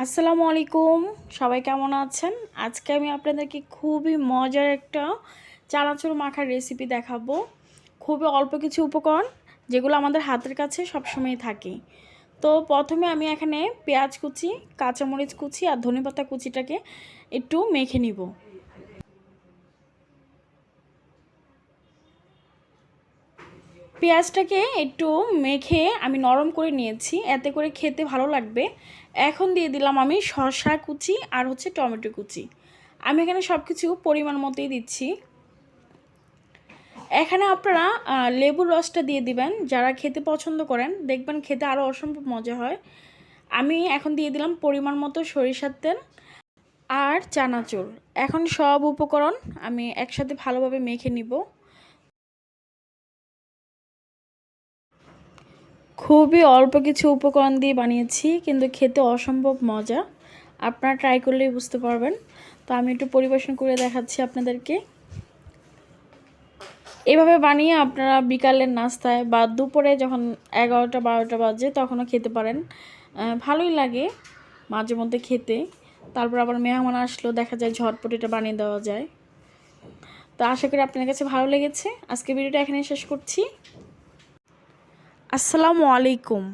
আসসালামু আলাইকুম। সবাই কেমন আছেন? আজকে আমি আপনাদেরকে খুবই মজার একটা চানাচুর মাখার রেসিপি দেখাবো। খুবই অল্প কিছু উপকরণ যেগুলো আমাদের হাতের কাছে সবসময় থাকে। তো প্রথমে আমি এখানে পেঁয়াজ কুচি, কাঁচামরিচ কুচি আর ধনেপাতা কুচিটাকে একটু মেখে নিব। পেঁয়াজটাকে একটু মেখে আমি নরম করে নিয়েছি, এতে করে খেতে ভালো লাগবে। এখন দিয়ে দিলাম আমি শসা কুচি আর টমেটো কুচি। আমি এখানে সব কিছু পরিমাণ মতোই দিচ্ছি। এখানে আপনারা লেবুর রসটা দিয়ে দিবেন, যারা খেতে পছন্দ করেন, দেখবেন খেতে আরও অসম্ভব মজা হয়। আমি এখন দিয়ে দিলাম পরিমাণ মতো সরিষার তেল আর চানাচুর। এখন সব উপকরণ আমি একসাথে ভালোভাবে মেখে নিব। খুবই অল্প কিছু উপকরণ দিয়ে বানিয়েছি, কিন্তু খেতে অসম্ভব মজা। আপনারা ট্রাই করলেই বুঝতে পারবেন। তো আমি একটু পরিবেশন করে দেখাচ্ছি আপনাদেরকে। এভাবে বানিয়ে আপনারা বিকালের নাস্তায় বা দুপুরে যখন 11টা-12টা বাজে তখনও খেতে পারেন। ভালোই লাগে মাঝে মধ্যে খেতে। তারপর আবার মেহমান আসলেও দেখা যায় ঝটপট এটা বানিয়ে দেওয়া যায়। তো আশা করি আপনার কাছে ভালো লেগেছে। আজকে ভিডিওটা এখানে শেষ করছি। আসসালামু আলাইকুম।